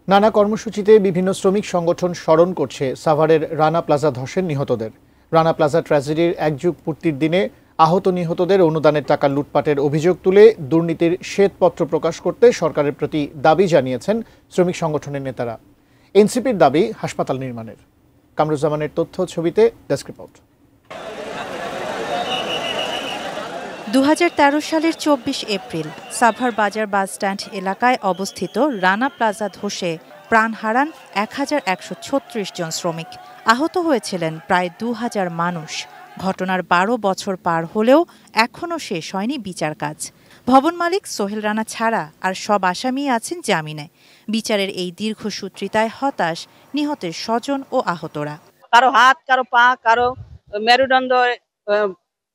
নানা কর্মসূচিতে বিভিন্ন শ্রমিক সংগঠন স্মরণ করছে সাভারের রানা প্লাজা ধসের নিহতদের। রানা প্লাজা ট্র্যাজেডির এক যুগ পূর্তির দিনে আহত নিহতদের অনুদানের টাকা লুটপাটের অভিযোগ তুলে দুর্নীতির শ্বেতপত্র প্রকাশ করতে সরকারের প্রতি দাবি জানিয়েছেন শ্রমিক সংগঠনের নেতারা। এনসিপির দাবি হাসপাতাল নির্মাণের। কামরুজ্জামানের তথ্য ছবিতে ডেস্ক রিপোর্ট। 2013 সালের 24 এপ্রিল সাভার বাজার বাসস্ট্যান্ড এলাকায় অবস্থিত রানা প্লাজা ধসে প্রাণ হারান 1136 জন শ্রমিক। আহত হয়েছিলেন প্রায় 2000 মানুষ। ঘটনার 12 বছর পার হলেও এখনও শেষ হয়নি বিচার কাজ। ভবন মালিক সোহেল রানা ছাড়া আর সব আসামি আছেন জামিনে। বিচারের এই দীর্ঘসূত্রিতায় হতাশ নিহতের স্বজন ও আহতরা। কারো হাত, কারো পা, কারো মেরুদণ্ড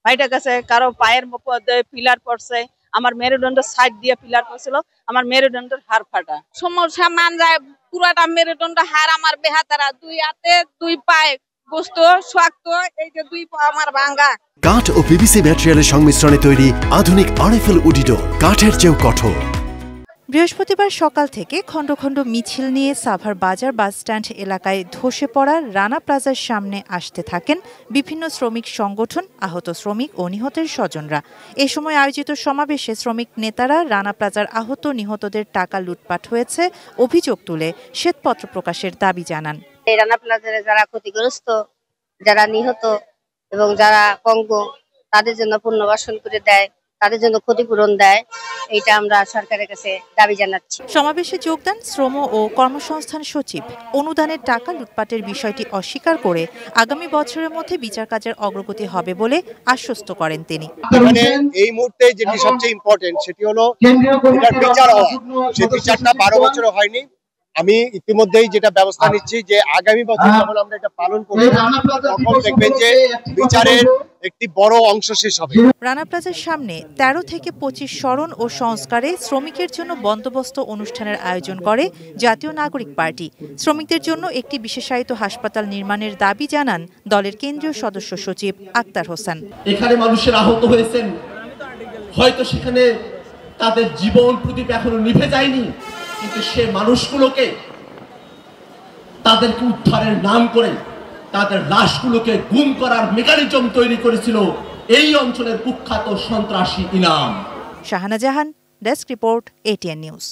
ফাইটা গেছে, কারো পায়ের মধ্যে পিলার পড়ছে। আমার মেরুদণ্ড সাইড দিয়ে পিলার পড়ছিল, আমার মেরুদণ্ডের হাড় ফাটা। সমস্যা মান যায় পুরাটা মেরুদণ্ড হাড় আমার বেহাতারা, দুই হাতে দুই পায়ে গোস্ত শক্ত, এই যে দুই পা আমার ভাঙা। কাঠ ও পিভিসি ম্যাটেরিয়ালের সংমিশ্রণে তৈরি আধুনিক আরএফএল উডিডোর, কাঠের চেয়েও কঠোর। বৃহস্পতিবার সকাল থেকে খণ্ড খণ্ড মিছিল নিয়ে সাভার বাজার বাসস্ট্যান্ড এলাকায় ধসে পড়া রানা প্লাজার সামনে আসতে থাকেন বিভিন্ন শ্রমিক সংগঠন, আহত শ্রমিক ও নিহতের স্বজনরা। এ সময় আয়োজিত সমাবেশে শ্রমিক নেতারা রানা প্লাজার আহত নিহতদের টাকা লুটপাট হয়েছে অভিযোগ তুলে শ্বেতপত্র প্রকাশের দাবি জানান। এই রানা প্লাজার যারা ক্ষতিগ্রস্ত, যারা নিহত এবং যারা পঙ্গু, তাদের জন্য পুনর্বাসন করে দেয়, তাদের জন্য ক্ষতিপূরণ দেয়, এটা আমরা সরকারের কাছে দাবি জানাচ্ছি। সমাবেশে যোগ দেন শ্রম ও কর্মসংস্থান সচিব। অনুদানের টাকা লুটপাটের বিষয়টি অস্বীকার করে আগামী বছরের মধ্যে বিচার কাজের অগ্রগতি হবে বলে আশ্বস্ত করেন তিনি। এখানে এই মুহূর্তে যেটি সবচেয়ে ইম্পর্টেন্ট সেটি হলো এটার বিচার হওয়া। সেই বিচারটা 12 বছর হয়নি। আমি ইতিমধ্যেই যেটা ব্যবস্থা নিচ্ছি যে আগামী বছর যখন আমরা এটা পালন করব তখন দেখবেন যে বিচারের একটি বড় অংশ শেষ হবে। রানা প্লাজার সামনে 13 থেকে 25 স্মরণ ও সংস্কারে শ্রমিকের জন্য বন্দোবস্ত অনুষ্ঠানের আয়োজন করে জাতীয় নাগরিক পার্টি। শ্রমিকদের জন্য একটি বিশেষায়িত হাসপাতাল নির্মাণের দাবি জানান দলের কেন্দ্রীয় সদস্য সচিব আক্তার হোসেন। এখানে মানুষের আহত হয়েছেন, হয়তো সেখানে তাদের জীবন প্রদীপ এখনো নিভে যায়নি, কিন্তু সে মানুষগুলোকে তাদেরকে উদ্ধারের নাম করে তাদের লাশগুলোকে গুম করার মেকানিজম তৈরি করেছিল এই অঞ্চলের কুখ্যাত সন্ত্রাসী ইনাম। শাহানা জাহান, ডেস্ক রিপোর্ট, ATN নিউজ।